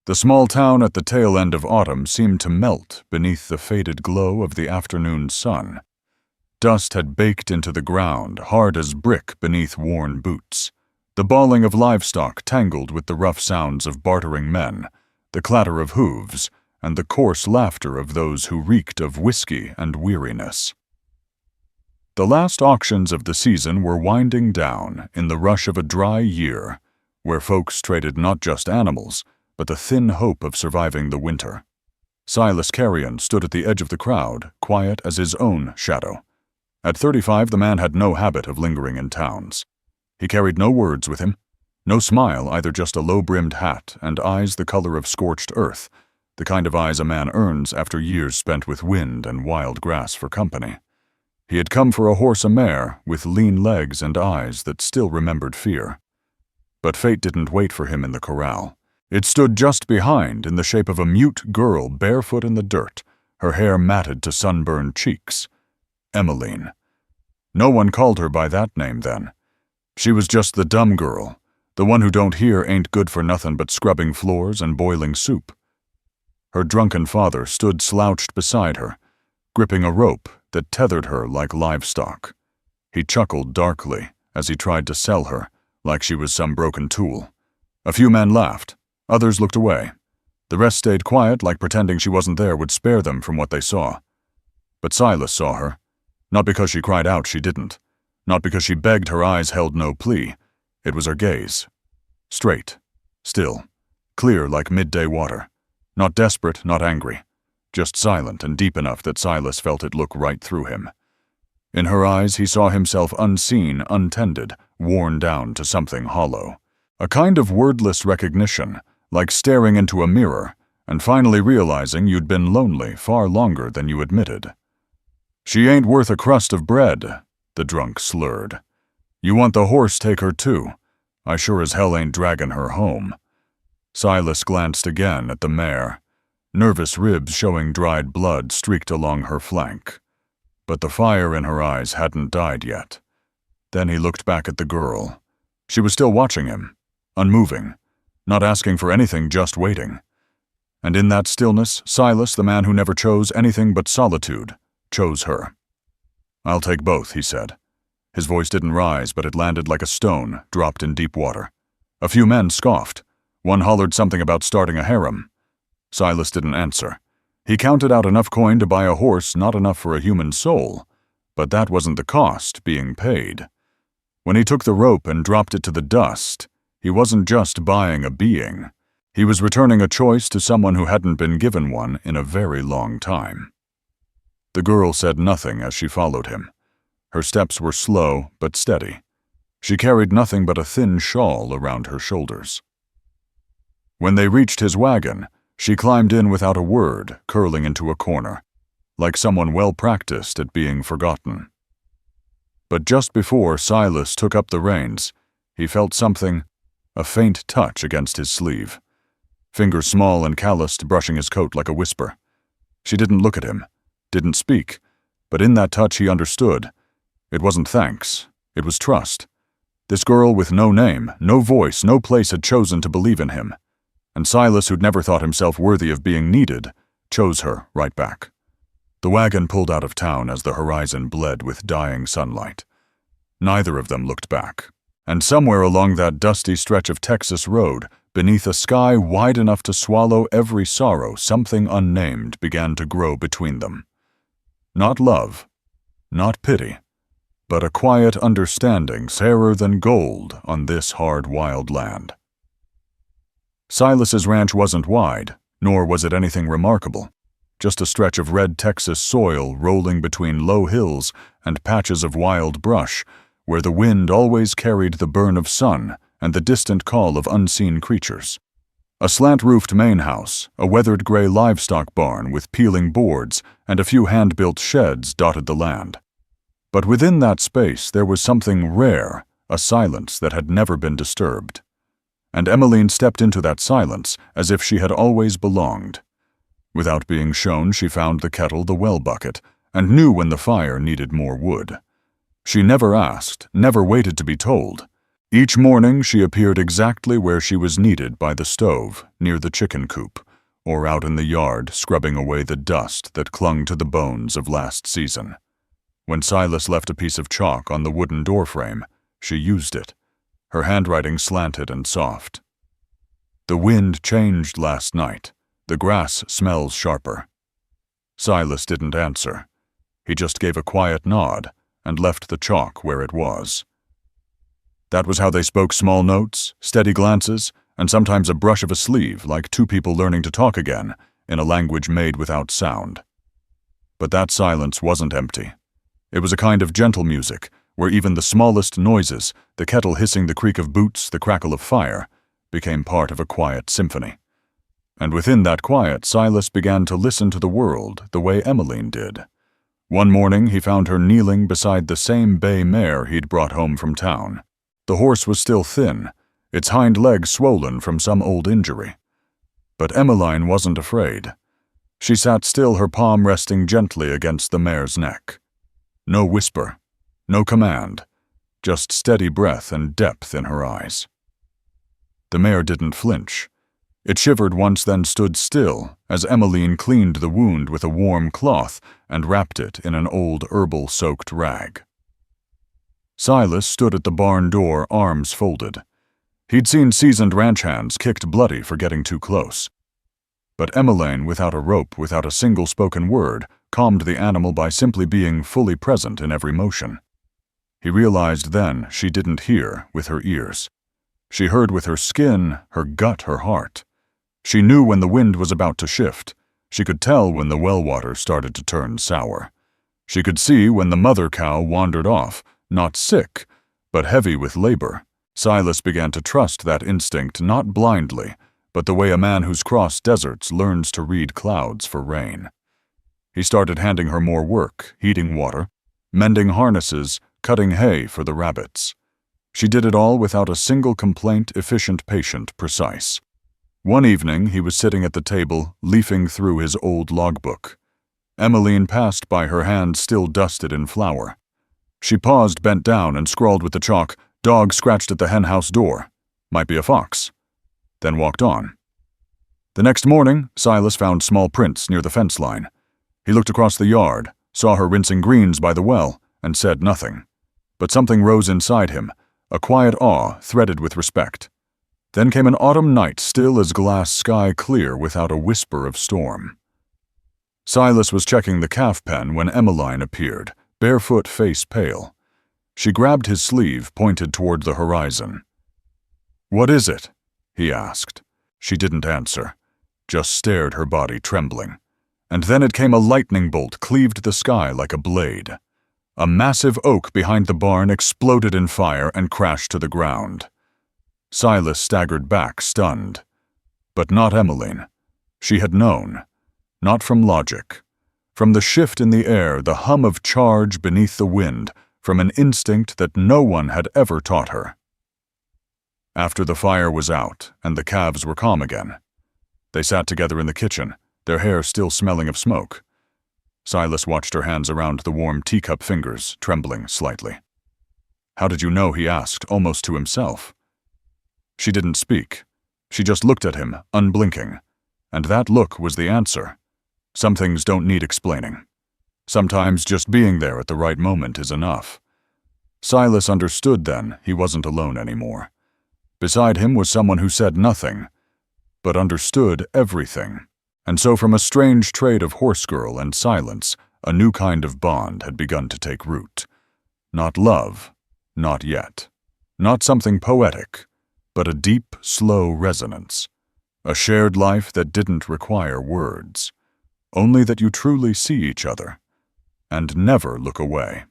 The small town at the tail end of autumn seemed to melt beneath the faded glow of the afternoon sun. Dust had baked into the ground, hard as brick beneath worn boots. The bawling of livestock tangled with the rough sounds of bartering men, the clatter of hooves, and the coarse laughter of those who reeked of whiskey and weariness. The last auctions of the season were winding down in the rush of a dry year, where folks traded not just animals, but the thin hope of surviving the winter. Silas Carrion stood at the edge of the crowd, quiet as his own shadow. At 35, the man had no habit of lingering in towns. He carried no words with him, no smile, either just a low-brimmed hat and eyes the color of scorched earth, the kind of eyes a man earns after years spent with wind and wild grass for company. He had come for a horse a mare with lean legs and eyes that still remembered fear. But fate didn't wait for him in the corral. It stood just behind in the shape of a mute girl barefoot in the dirt, her hair matted to sunburned cheeks. Emiline. No one called her by that name then. She was just the dumb girl, the one who don't hear ain't good for nothing but scrubbing floors and boiling soup. Her drunken father stood slouched beside her, gripping a rope that tethered her like livestock. He chuckled darkly as he tried to sell her, like she was some broken tool. A few men laughed. Others looked away. The rest stayed quiet, like pretending she wasn't there would spare them from what they saw. But Silas saw her. Not because she cried out, she didn't. Not because she begged, her eyes held no plea. It was her gaze. Straight. Still. Clear like midday water. Not desperate, not angry. Just silent and deep enough that Silas felt it look right through him. In her eyes he saw himself unseen, untended, worn down to something hollow. A kind of wordless recognition, like staring into a mirror and finally realizing you'd been lonely far longer than you admitted. "She ain't worth a crust of bread," the drunk slurred. "You want the horse, take her too. I sure as hell ain't draggin' her home." Silas glanced again at the mare. Nervous ribs showing dried blood streaked along her flank. But the fire in her eyes hadn't died yet. Then he looked back at the girl. She was still watching him, unmoving, not asking for anything, just waiting. And in that stillness, Silas, the man who never chose anything but solitude, chose her. "I'll take both," he said. His voice didn't rise, but it landed like a stone dropped in deep water. A few men scoffed. One hollered something about starting a harem. Silas didn't answer. He counted out enough coin to buy a horse, not enough for a human soul. But that wasn't the cost being paid. When he took the rope and dropped it to the dust, he wasn't just buying a being. He was returning a choice to someone who hadn't been given one in a very long time. The girl said nothing as she followed him. Her steps were slow but steady. She carried nothing but a thin shawl around her shoulders. When they reached his wagon, she climbed in without a word, curling into a corner, like someone well-practiced at being forgotten. But just before Silas took up the reins, he felt something, a faint touch against his sleeve. Fingers small and calloused, brushing his coat like a whisper. She didn't look at him, didn't speak, but in that touch he understood. It wasn't thanks, it was trust. This girl with no name, no voice, no place had chosen to believe in him. And Silas, who'd never thought himself worthy of being needed, chose her right back. The wagon pulled out of town as the horizon bled with dying sunlight. Neither of them looked back. And somewhere along that dusty stretch of Texas road, beneath a sky wide enough to swallow every sorrow, something unnamed began to grow between them. Not love, not pity, but a quiet understanding fairer than gold on this hard, wild land. Silas's ranch wasn't wide, nor was it anything remarkable. Just a stretch of red Texas soil rolling between low hills and patches of wild brush, where the wind always carried the burn of sun and the distant call of unseen creatures. A slant-roofed main house, a weathered gray livestock barn with peeling boards, and a few hand-built sheds dotted the land. But within that space there was something rare, a silence that had never been disturbed. And Emiline stepped into that silence as if she had always belonged. Without being shown, she found the kettle, the well bucket, and knew when the fire needed more wood. She never asked, never waited to be told. Each morning she appeared exactly where she was needed by the stove, near the chicken coop, or out in the yard scrubbing away the dust that clung to the bones of last season. When Silas left a piece of chalk on the wooden doorframe, she used it, her handwriting slanted and soft. The wind changed last night. The grass smells sharper. Silas didn't answer. He just gave a quiet nod and left the chalk where it was. That was how they spoke, small notes, steady glances, and sometimes a brush of a sleeve, like two people learning to talk again, in a language made without sound. But that silence wasn't empty. It was a kind of gentle music, where even the smallest noises, the kettle hissing, the creak of boots, the crackle of fire, became part of a quiet symphony. And within that quiet, Silas began to listen to the world the way Emiline did. One morning he found her kneeling beside the same bay mare he'd brought home from town. The horse was still thin, its hind legs swollen from some old injury. But Emiline wasn't afraid. She sat still, her palm resting gently against the mare's neck. No whisper, no command, just steady breath and depth in her eyes. The mare didn't flinch. It shivered once, then stood still as Emiline cleaned the wound with a warm cloth and wrapped it in an old herbal-soaked rag. Silas stood at the barn door, arms folded. He'd seen seasoned ranch hands kicked bloody for getting too close. But Emiline, without a rope, without a single spoken word, calmed the animal by simply being fully present in every motion. He realized then she didn't hear with her ears. She heard with her skin, her gut, her heart. She knew when the wind was about to shift. She could tell when the well water started to turn sour. She could see when the mother cow wandered off, not sick, but heavy with labor. Silas began to trust that instinct, not blindly, but the way a man who's crossed deserts learns to read clouds for rain. He started handing her more work, heating water, mending harnesses, cutting hay for the rabbits. She did it all without a single complaint, efficient, patient, precise. One evening he was sitting at the table, leafing through his old logbook. Emiline passed by, her hand still dusted in flour. She paused, bent down, and scrawled with the chalk, "Dog scratched at the henhouse door. Might be a fox." Then walked on. The next morning, Silas found small prints near the fence line. He looked across the yard, saw her rinsing greens by the well, and said nothing. But something rose inside him, a quiet awe threaded with respect. Then came an autumn night, still as glass, sky clear without a whisper of storm. Silas was checking the calf pen when Emiline appeared, barefoot, face pale. She grabbed his sleeve, pointed toward the horizon. "What is it?" he asked. She didn't answer, just stared, her body trembling. And then it came, a lightning bolt cleaved the sky like a blade. A massive oak behind the barn exploded in fire and crashed to the ground. Silas staggered back, stunned. But not Emiline. She had known. Not from logic. From the shift in the air, the hum of charge beneath the wind, from an instinct that no one had ever taught her. After the fire was out and the calves were calm again, they sat together in the kitchen, their hair still smelling of smoke. Silas watched her hands around the warm teacup fingers, trembling slightly. "How did you know?" he asked, almost to himself. She didn't speak. She just looked at him, unblinking. And that look was the answer. Some things don't need explaining. Sometimes just being there at the right moment is enough. Silas understood then he wasn't alone anymore. Beside him was someone who said nothing, but understood everything. And so from a strange trade of horse girl and silence, a new kind of bond had begun to take root. Not love, not yet. Not something poetic, but a deep, slow resonance. A shared life that didn't require words. Only that you truly see each other, and never look away.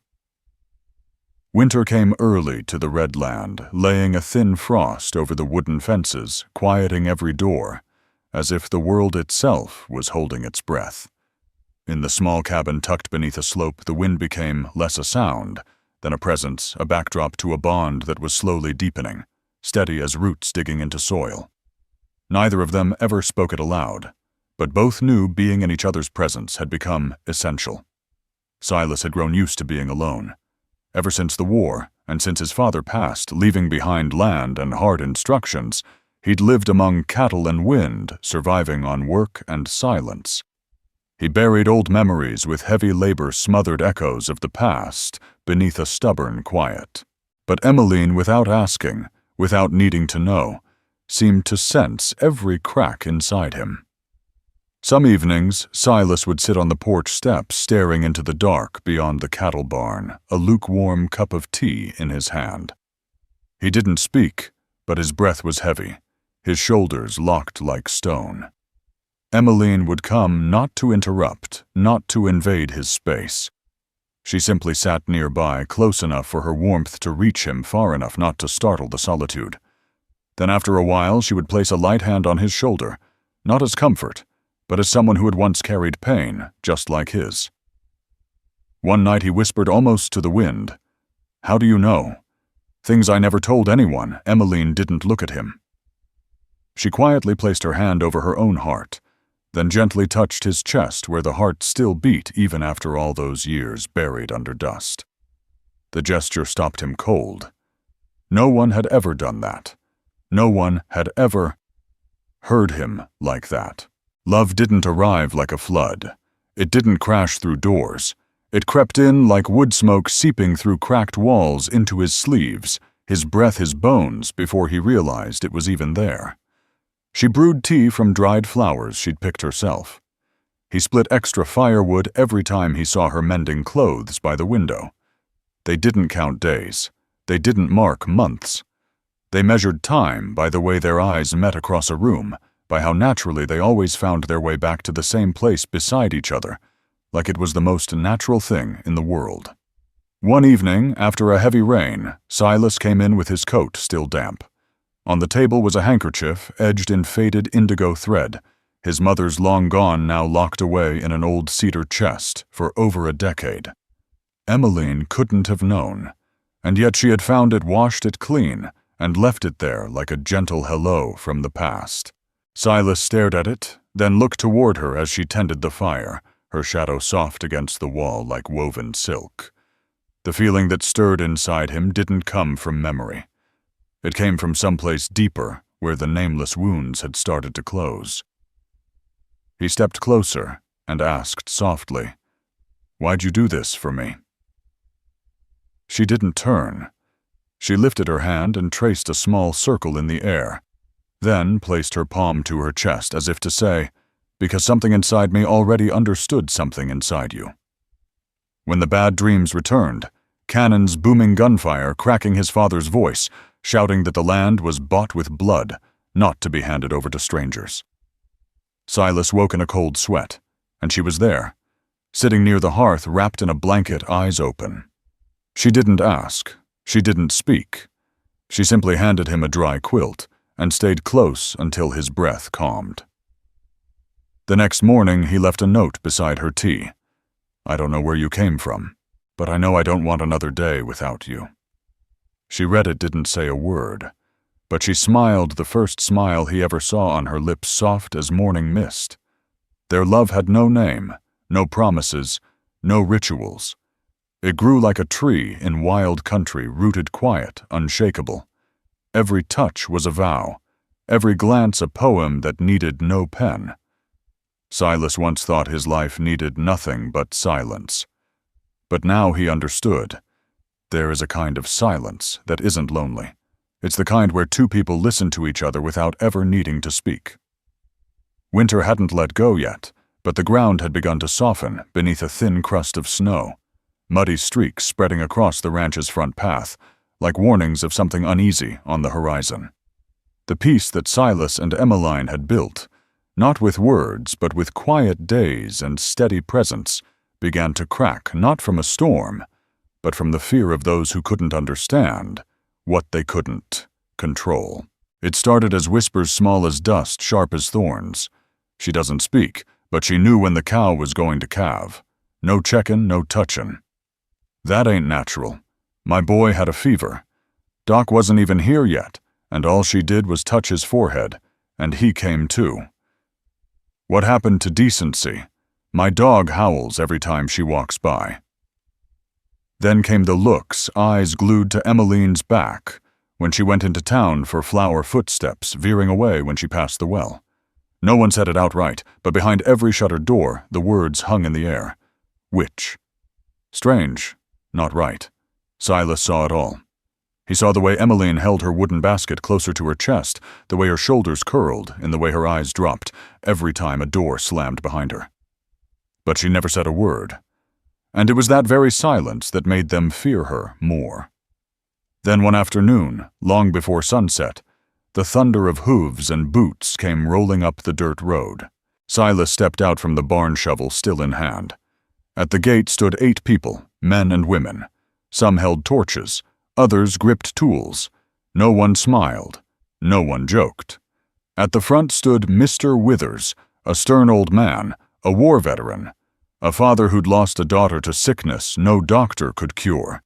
Winter came early to the red land, laying a thin frost over the wooden fences, quieting every door, as if the world itself was holding its breath. In the small cabin tucked beneath a slope, the wind became less a sound than a presence, a backdrop to a bond that was slowly deepening, steady as roots digging into soil. Neither of them ever spoke it aloud, but both knew being in each other's presence had become essential. Silas had grown used to being alone. Ever since the war, and since his father passed, leaving behind land and hard instructions, he'd lived among cattle and wind, surviving on work and silence. He buried old memories with heavy labor-smothered echoes of the past beneath a stubborn quiet. But Emiline, without asking, without needing to know, seemed to sense every crack inside him. Some evenings, Silas would sit on the porch steps staring into the dark beyond the cattle barn, a lukewarm cup of tea in his hand. He didn't speak, but his breath was heavy, his shoulders locked like stone. Emiline would come not to interrupt, not to invade his space. She simply sat nearby, close enough for her warmth to reach him, far enough not to startle the solitude. Then after a while she would place a light hand on his shoulder, not as comfort, but as someone who had once carried pain, just like his. One night he whispered almost to the wind, "How do you know?" "Things I never told anyone." Emiline didn't look at him. She quietly placed her hand over her own heart, then gently touched his chest where the heart still beat even after all those years buried under dust. The gesture stopped him cold. No one had ever done that. No one had ever heard him like that. Love didn't arrive like a flood. It didn't crash through doors. It crept in like wood smoke seeping through cracked walls into his sleeves, his breath, his bones, before he realized it was even there. She brewed tea from dried flowers she'd picked herself. He split extra firewood every time he saw her mending clothes by the window. They didn't count days. They didn't mark months. They measured time by the way their eyes met across a room, by how naturally they always found their way back to the same place beside each other, like it was the most natural thing in the world. One evening, after a heavy rain, Silas came in with his coat still damp. On the table was a handkerchief edged in faded indigo thread, his mother's long gone, now locked away in an old cedar chest for over a decade. Emiline couldn't have known, and yet she had found it, washed it clean, and left it there like a gentle hello from the past. Silas stared at it, then looked toward her as she tended the fire, her shadow soft against the wall like woven silk. The feeling that stirred inside him didn't come from memory. It came from someplace deeper, where the nameless wounds had started to close. He stepped closer and asked softly, "Why'd you do this for me?" She didn't turn. She lifted her hand and traced a small circle in the air, then placed her palm to her chest as if to say, "Because something inside me already understood something inside you." When the bad dreams returned, cannons booming gunfire cracking his father's voice, shouting that the land was bought with blood, not to be handed over to strangers. Silas woke in a cold sweat, and she was there, sitting near the hearth wrapped in a blanket, eyes open. She didn't ask. She didn't speak. She simply handed him a dry quilt and stayed close until his breath calmed. The next morning he left a note beside her tea. "I don't know where you came from, but I know I don't want another day without you." She read it, didn't say a word, but she smiled, the first smile he ever saw on her lips, soft as morning mist. Their love had no name, no promises, no rituals. It grew like a tree in wild country, rooted quiet, unshakable. Every touch was a vow, every glance a poem that needed no pen. Silas once thought his life needed nothing but silence. But now he understood. There is a kind of silence that isn't lonely. It's the kind where two people listen to each other without ever needing to speak. Winter hadn't let go yet, but the ground had begun to soften beneath a thin crust of snow, muddy streaks spreading across the ranch's front path, like warnings of something uneasy on the horizon. The peace that Silas and Emiline had built, not with words but with quiet days and steady presence, began to crack, not from a storm, but from the fear of those who couldn't understand what they couldn't control. It started as whispers small as dust, sharp as thorns. "She doesn't speak, but she knew when the cow was going to calve. No checkin', no touchin'. That ain't natural. My boy had a fever. Doc wasn't even here yet, and all she did was touch his forehead, and he came too. What happened to decency? My dog howls every time she walks by." Then came the looks, eyes glued to Emiline's back, when she went into town for flower footsteps, veering away when she passed the well. No one said it outright, but behind every shuttered door, the words hung in the air. Witch. Strange. Not right. Silas saw it all. He saw the way Emiline held her wooden basket closer to her chest, the way her shoulders curled, and the way her eyes dropped every time a door slammed behind her. But she never said a word. And it was that very silence that made them fear her more. Then one afternoon, long before sunset, the thunder of hooves and boots came rolling up the dirt road. Silas stepped out from the barn shovel still in hand. At the gate stood 8 people, men and women. Some held torches, others gripped tools. No one smiled. No one joked. At the front stood Mr. Withers, a stern old man, a war veteran, a father who'd lost a daughter to sickness no doctor could cure.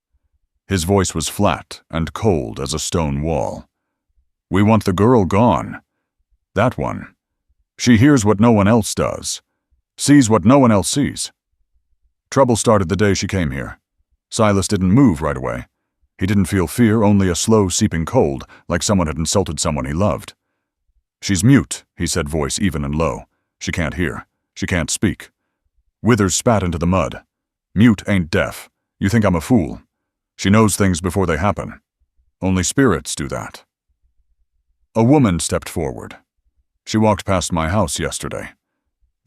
His voice was flat and cold as a stone wall. We want the girl gone. That one. She hears what no one else does, sees what no one else sees. Trouble started the day she came here. Silas didn't move right away. He didn't feel fear, only a slow seeping cold, like someone had insulted someone he loved. She's mute, he said, voice even and low. She can't hear. She can't speak. Withers spat into the mud. Mute ain't deaf. You think I'm a fool. She knows things before they happen. Only spirits do that. A woman stepped forward. She walked past my house yesterday.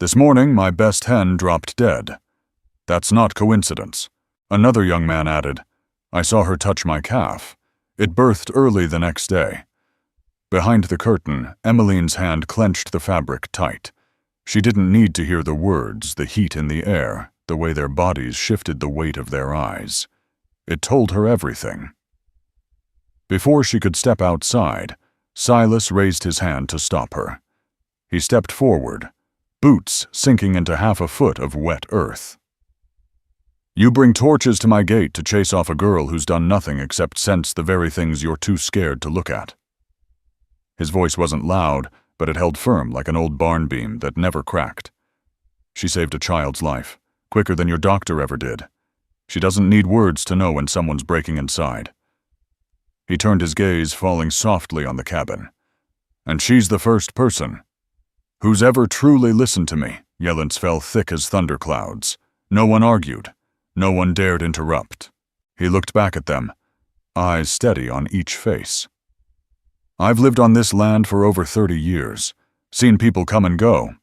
This morning, my best hen dropped dead. That's not coincidence. Another young man added, I saw her touch my calf. It birthed early the next day. Behind the curtain, Emiline's hand clenched the fabric tight. She didn't need to hear the words, the heat in the air, the way their bodies shifted the weight of their eyes. It told her everything. Before she could step outside, Silas raised his hand to stop her. He stepped forward, boots sinking into half a foot of wet earth. You bring torches to my gate to chase off a girl who's done nothing except sense the very things you're too scared to look at. His voice wasn't loud, but it held firm like an old barn beam that never cracked. She saved a child's life, quicker than your doctor ever did. She doesn't need words to know when someone's breaking inside. He turned his gaze, falling softly on the cabin. And she's the first person who's ever truly listened to me. Yellance fell thick as thunderclouds. No one argued. No one dared interrupt. He looked back at them, eyes steady on each face. I've lived on this land for over 30 years, seen people come and go,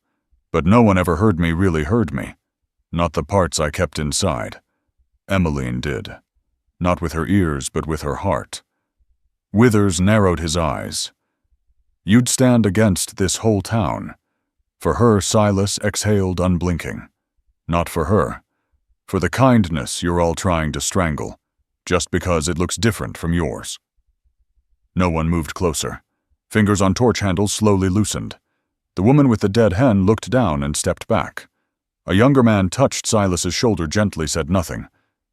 but no one ever really heard me. Not the parts I kept inside. Emiline did. Not with her ears, but with her heart. Withers narrowed his eyes. You'd stand against this whole town. For her, Silas exhaled unblinking. Not for her. For the kindness you're all trying to strangle, just because it looks different from yours. No one moved closer. Fingers on torch handles slowly loosened. The woman with the dead hen looked down and stepped back. A younger man touched Silas's shoulder gently, said nothing,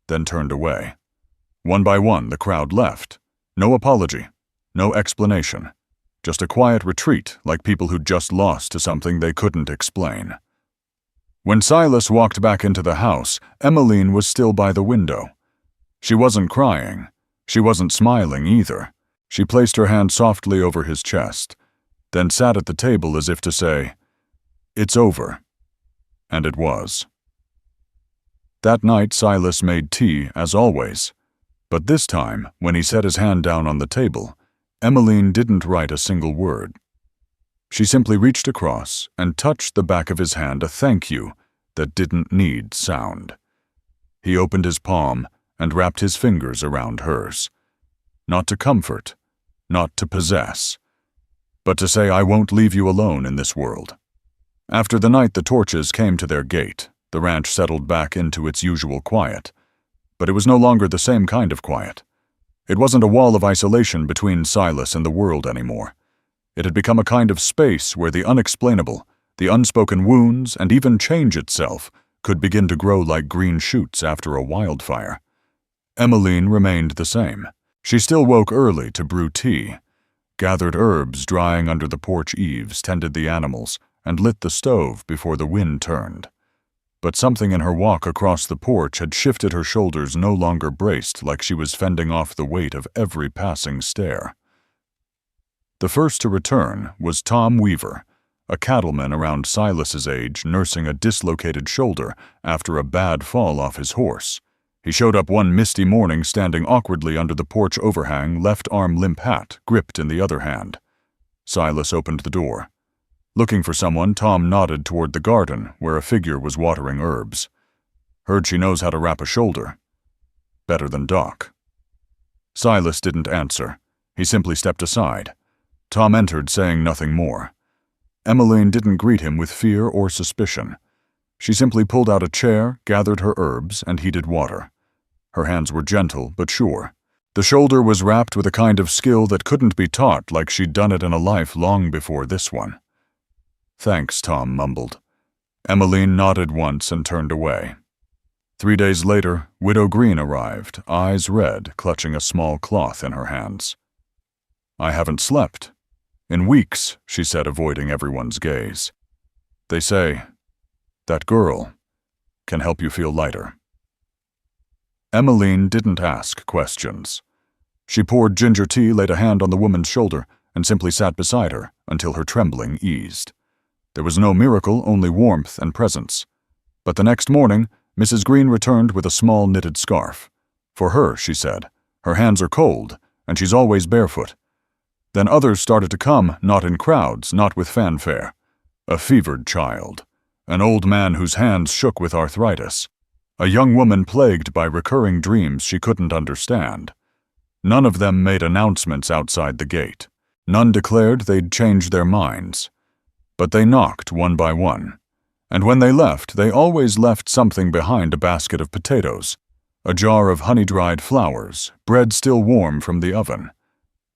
then turned away. One by one, the crowd left. No apology, no explanation. Just a quiet retreat, like people who'd just lost to something they couldn't explain. When Silas walked back into the house, Emiline was still by the window. She wasn't crying. She wasn't smiling either. She placed her hand softly over his chest, then sat at the table as if to say, "It's over." And it was. That night Silas made tea, as always. But this time, when he set his hand down on the table, Emiline didn't write a single word. She simply reached across and touched the back of his hand, a thank you that didn't need sound. He opened his palm and wrapped his fingers around hers. Not to comfort, not to possess, but to say, I won't leave you alone in this world. After the night the torches came to their gate, the ranch settled back into its usual quiet. But it was no longer the same kind of quiet. It wasn't a wall of isolation between Silas and the world anymore. It had become a kind of space where the unexplainable, the unspoken wounds, and even change itself could begin to grow like green shoots after a wildfire. Emiline remained the same. She still woke early to brew tea, gathered herbs drying under the porch eaves, tended the animals, and lit the stove before the wind turned. but something in her walk across the porch had shifted her shoulders no longer braced like she was fending off the weight of every passing stare. The first to return was Tom Weaver, a cattleman around Silas's age nursing a dislocated shoulder after a bad fall off his horse. He showed up one misty morning standing awkwardly under the porch overhang, left arm limp hat gripped in the other hand. Silas opened the door. Looking for someone, Tom nodded toward the garden where a figure was watering herbs. Heard she knows how to wrap a shoulder. Better than Doc. Silas didn't answer. He simply stepped aside. Tom entered, saying nothing more. Emiline didn't greet him with fear or suspicion. She simply pulled out a chair, gathered her herbs, and heated water. Her hands were gentle but sure. The shoulder was wrapped with a kind of skill that couldn't be taught, like she'd done it in a life long before this one. "Thanks," Tom mumbled. Emiline nodded once and turned away. 3 days later, Widow Green arrived, eyes red, clutching a small cloth in her hands. "I haven't slept. In weeks," she said, avoiding everyone's gaze. "They say that girl can help you feel lighter." Emiline didn't ask questions. She poured ginger tea, laid a hand on the woman's shoulder, and simply sat beside her until her trembling eased. There was no miracle, only warmth and presence. But the next morning, Mrs. Green returned with a small knitted scarf. "For her," she said. "Her hands are cold, and she's always barefoot." Then others started to come, not in crowds, not with fanfare. A fevered child. An old man whose hands shook with arthritis. A young woman plagued by recurring dreams she couldn't understand. None of them made announcements outside the gate. None declared they'd changed their minds. But they knocked one by one. And when they left, they always left something behind: a basket of potatoes, a jar of honey-dried flowers, bread still warm from the oven.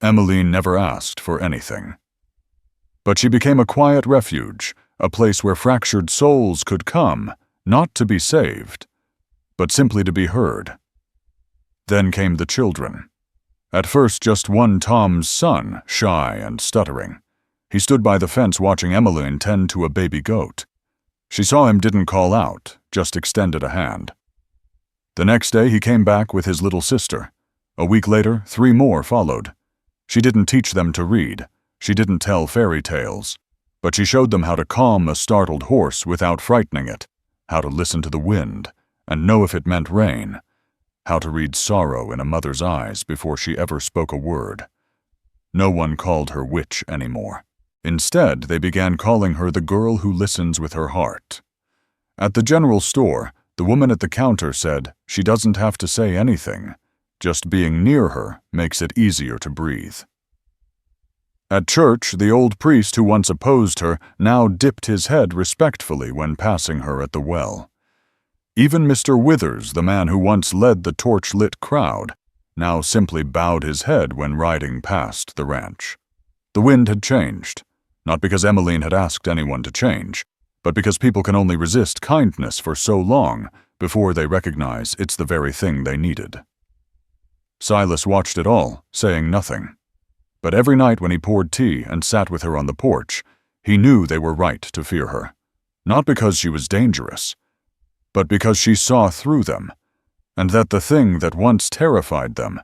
Emiline never asked for anything. But she became a quiet refuge, a place where fractured souls could come, not to be saved, but simply to be heard. Then came the children. At first just one, Tom's son, shy and stuttering. He stood by the fence watching Emiline tend to a baby goat. She saw him, didn't call out, just extended a hand. The next day he came back with his little sister. A week later, 3 more followed. She didn't teach them to read. She didn't tell fairy tales. But she showed them how to calm a startled horse without frightening it, how to listen to the wind and know if it meant rain, how to read sorrow in a mother's eyes before she ever spoke a word. No one called her witch anymore. Instead, they began calling her the girl who listens with her heart. At the general store, the woman at the counter said she doesn't have to say anything. Just being near her makes it easier to breathe. At church, the old priest who once opposed her now dipped his head respectfully when passing her at the well. Even Mr. Withers, the man who once led the torch-lit crowd, now simply bowed his head when riding past the ranch. The wind had changed, not because Emiline had asked anyone to change, but because people can only resist kindness for so long before they recognize it's the very thing they needed. Silas watched it all, saying nothing. But every night when he poured tea and sat with her on the porch, he knew they were right to fear her. Not because she was dangerous, but because she saw through them, and that the thing that once terrified them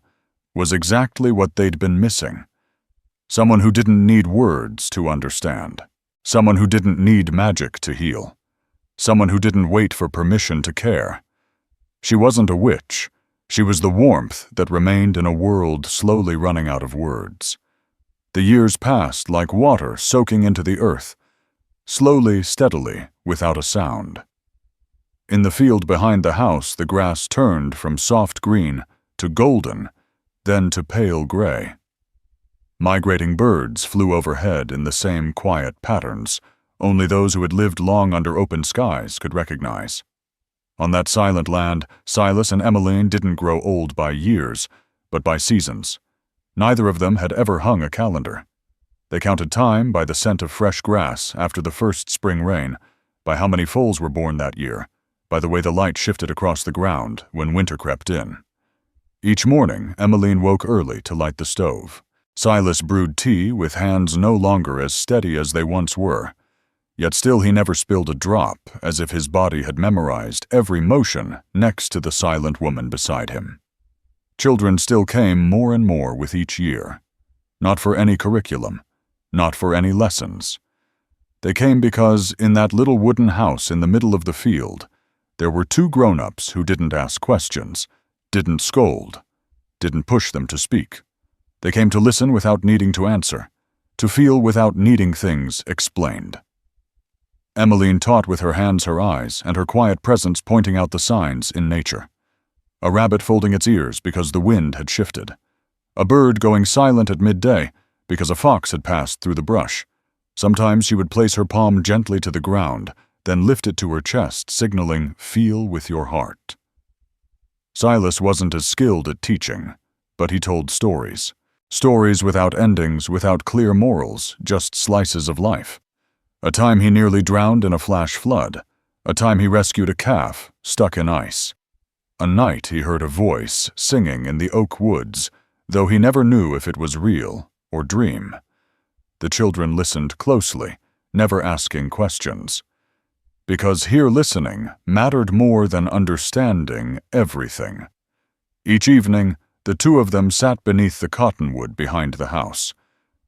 was exactly what they'd been missing. Someone who didn't need words to understand. Someone who didn't need magic to heal. Someone who didn't wait for permission to care. She wasn't a witch. She was the warmth that remained in a world slowly running out of words. The years passed like water soaking into the earth, slowly, steadily, without a sound. In the field behind the house, the grass turned from soft green to golden, then to pale gray. Migrating birds flew overhead in the same quiet patterns only those who had lived long under open skies could recognize. On that silent land, Silas and Emiline didn't grow old by years, but by seasons. Neither of them had ever hung a calendar. They counted time by the scent of fresh grass after the first spring rain, by how many foals were born that year, by the way the light shifted across the ground when winter crept in. Each morning, Emiline woke early to light the stove. Silas brewed tea with hands no longer as steady as they once were. Yet still he never spilled a drop, as if his body had memorized every motion next to the silent woman beside him. Children still came more and more with each year. Not for any curriculum, not for any lessons. They came because, in that little wooden house in the middle of the field, there were two grown-ups who didn't ask questions, didn't scold, didn't push them to speak. They came to listen without needing to answer, to feel without needing things explained. Emiline taught with her hands, her eyes, and her quiet presence pointing out the signs in nature. A rabbit folding its ears because the wind had shifted. A bird going silent at midday because a fox had passed through the brush. Sometimes she would place her palm gently to the ground, then lift it to her chest, signaling, "Feel with your heart." Silas wasn't as skilled at teaching, but he told stories. Stories without endings, without clear morals, just slices of life. A time he nearly drowned in a flash flood. A time he rescued a calf stuck in ice. A night he heard a voice singing in the oak woods, though he never knew if it was real or dream. The children listened closely, never asking questions. Because here listening mattered more than understanding everything. Each evening, the two of them sat beneath the cottonwood behind the house.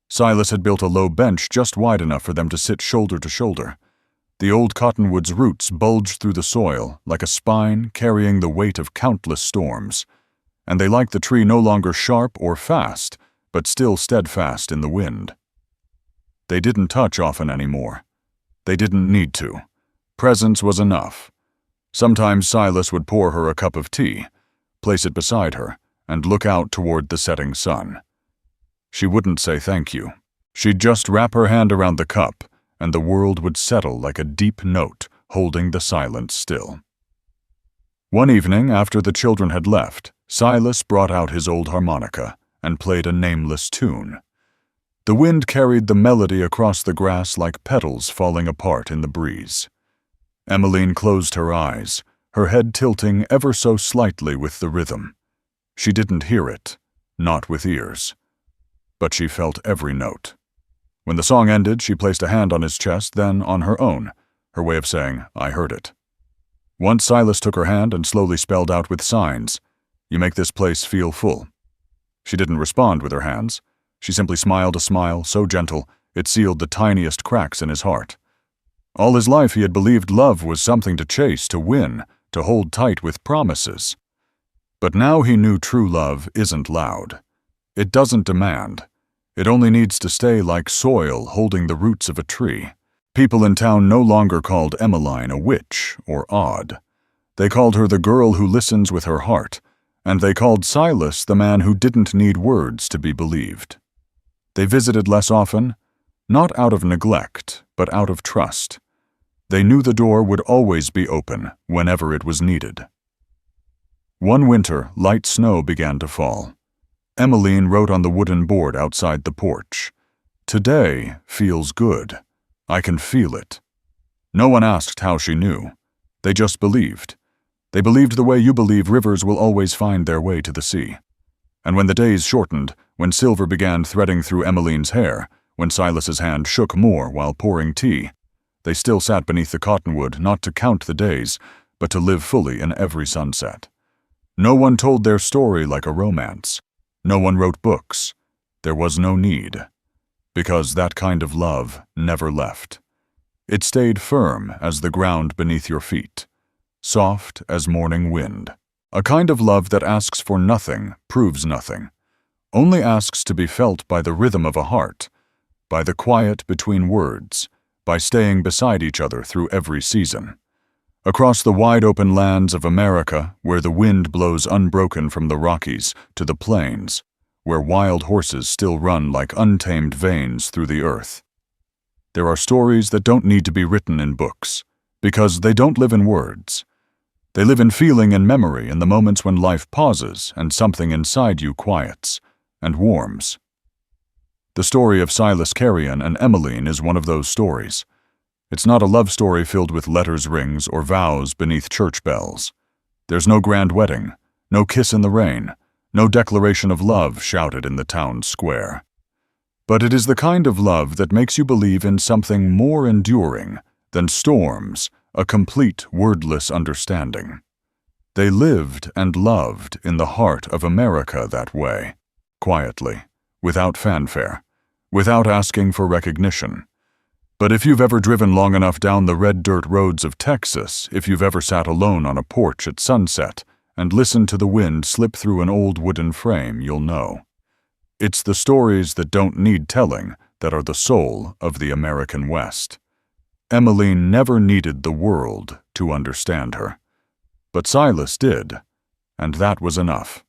Silas had built a low bench just wide enough for them to sit shoulder to shoulder. The old cottonwood's roots bulged through the soil like a spine carrying the weight of countless storms, and they liked the tree no longer sharp or fast, but still steadfast in the wind. They didn't touch often anymore. They didn't need to. Presence was enough. Sometimes Silas would pour her a cup of tea, place it beside her, and look out toward the setting sun. She wouldn't say thank you. She'd just wrap her hand around the cup, and the world would settle like a deep note, holding the silence still. One evening, after the children had left, Silas brought out his old harmonica and played a nameless tune. The wind carried the melody across the grass like petals falling apart in the breeze. Emiline closed her eyes, her head tilting ever so slightly with the rhythm. She didn't hear it, not with ears. But she felt every note. When the song ended, she placed a hand on his chest, then on her own, her way of saying, "I heard it." Once Silas took her hand and slowly spelled out with signs, "You make this place feel full." She didn't respond with her hands. She simply smiled a smile so gentle it sealed the tiniest cracks in his heart. All his life he had believed love was something to chase, to win, to hold tight with promises. But now he knew true love isn't loud. It doesn't demand. It only needs to stay like soil holding the roots of a tree. People in town no longer called Emiline a witch or odd. They called her the girl who listens with her heart, and they called Silas the man who didn't need words to be believed. They visited less often, not out of neglect, but out of trust. They knew the door would always be open whenever it was needed. One winter, light snow began to fall. Emiline wrote on the wooden board outside the porch, "Today feels good. I can feel it." No one asked how she knew. They just believed. They believed the way you believe rivers will always find their way to the sea. And when the days shortened, when silver began threading through Emiline's hair, when Silas's hand shook more while pouring tea, they still sat beneath the cottonwood not to count the days, but to live fully in every sunset. No one told their story like a romance. No one wrote books. There was no need. Because that kind of love never left. It stayed firm as the ground beneath your feet, soft as morning wind. A kind of love that asks for nothing, proves nothing, only asks to be felt by the rhythm of a heart, by the quiet between words, by staying beside each other through every season. Across the wide-open lands of America, where the wind blows unbroken from the Rockies to the plains, where wild horses still run like untamed veins through the earth. There are stories that don't need to be written in books, because they don't live in words. They live in feeling and memory in the moments when life pauses and something inside you quiets and warms. The story of Silas Carrion and Emiline is one of those stories. It's not a love story filled with letters rings or vows beneath church bells. There's no grand wedding, no kiss in the rain, no declaration of love shouted in the town square. But it is the kind of love that makes you believe in something more enduring than storms, a complete wordless understanding. They lived and loved in the heart of America that way, quietly, without fanfare, without asking for recognition. But if you've ever driven long enough down the red dirt roads of Texas, if you've ever sat alone on a porch at sunset and listened to the wind slip through an old wooden frame, you'll know. It's the stories that don't need telling that are the soul of the American West. Emiline never needed the world to understand her. But Silas did, and that was enough.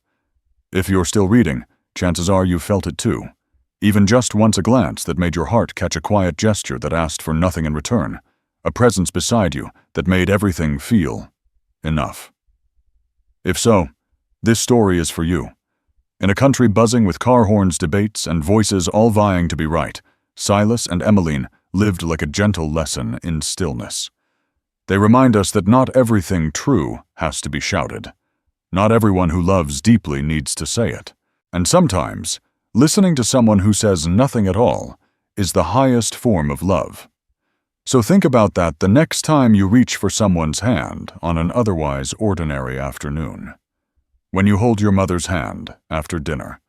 If you're still reading, chances are you've felt it too. Even just once a glance that made your heart catch a quiet gesture that asked for nothing in return, a presence beside you that made everything feel enough. If so, this story is for you. In a country buzzing with car horns, debates, and voices all vying to be right, Silas and Emiline lived like a gentle lesson in stillness. They remind us that not everything true has to be shouted. Not everyone who loves deeply needs to say it. And sometimes, listening to someone who says nothing at all is the highest form of love. So think about that the next time you reach for someone's hand on an otherwise ordinary afternoon. When you hold your mother's hand after dinner.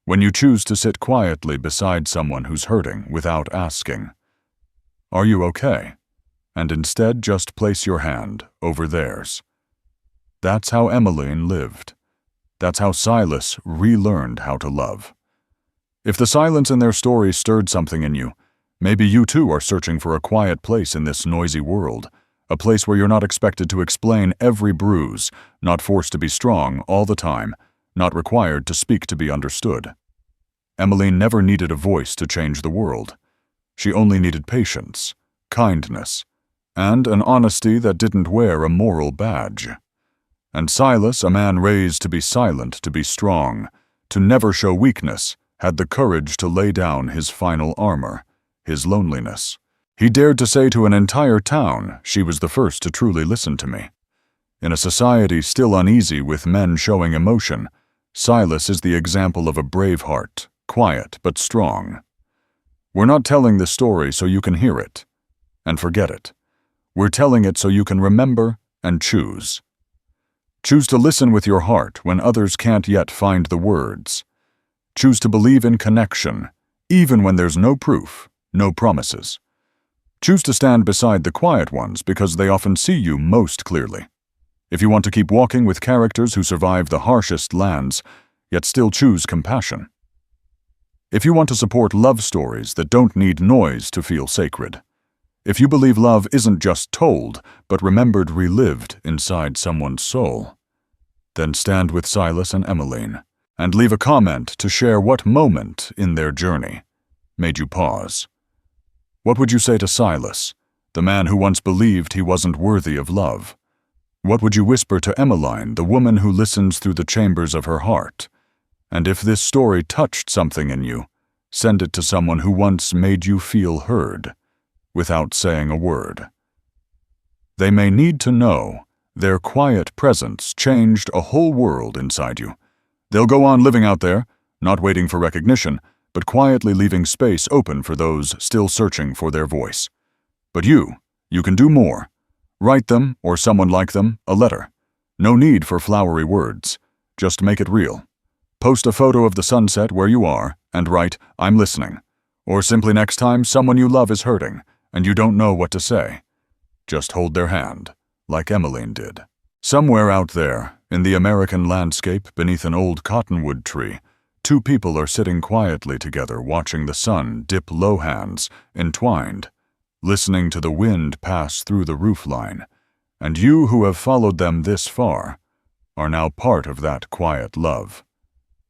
When you choose to sit quietly beside someone who's hurting without asking, "Are you okay?" and instead just place your hand over theirs. That's how Emiline lived. That's how Silas relearned how to love. If the silence in their story stirred something in you, maybe you too are searching for a quiet place in this noisy world, a place where you're not expected to explain every bruise, not forced to be strong all the time, not required to speak to be understood. Emiline never needed a voice to change the world. She only needed patience, kindness, and an honesty that didn't wear a moral badge. And Silas, a man raised to be silent, to be strong, to never show weakness, had the courage to lay down his final armor, his loneliness. He dared to say to an entire town, "She was the first to truly listen to me." In a society still uneasy with men showing emotion, Silas is the example of a brave heart, quiet but strong. We're not telling this story so you can hear it and forget it. We're telling it so you can remember and choose. Choose to listen with your heart when others can't yet find the words. Choose to believe in connection, even when there's no proof, no promises. Choose to stand beside the quiet ones because they often see you most clearly. If you want to keep walking with characters who survive the harshest lands, yet still choose compassion. If you want to support love stories that don't need noise to feel sacred. If you believe love isn't just told, but remembered, relived inside someone's soul, then stand with Silas and Emiline, and leave a comment to share what moment in their journey made you pause. What would you say to Silas, the man who once believed he wasn't worthy of love? What would you whisper to Emiline, the woman who listens through the chambers of her heart? And if this story touched something in you, send it to someone who once made you feel heard, without saying a word. They may need to know their quiet presence changed a whole world inside you. They'll go on living out there, not waiting for recognition, but quietly leaving space open for those still searching for their voice. But you can do more. Write them, or someone like them, a letter. No need for flowery words. Just make it real. Post a photo of the sunset where you are, and write, "I'm listening." Or simply next time someone you love is hurting, and you don't know what to say, just hold their hand, like Emiline did. Somewhere out there, in the American landscape beneath an old cottonwood tree, two people are sitting quietly together watching the sun dip low hands, entwined, listening to the wind pass through the roofline, and you who have followed them this far are now part of that quiet love.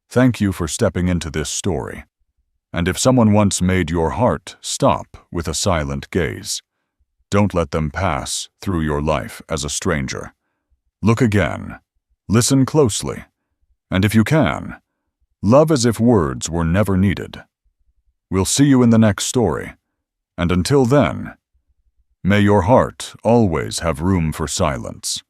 Thank you for stepping into this story. And if someone once made your heart stop with a silent gaze, don't let them pass through your life as a stranger. Look again, listen closely, and if you can, love as if words were never needed. We'll see you in the next story, and until then, may your heart always have room for silence.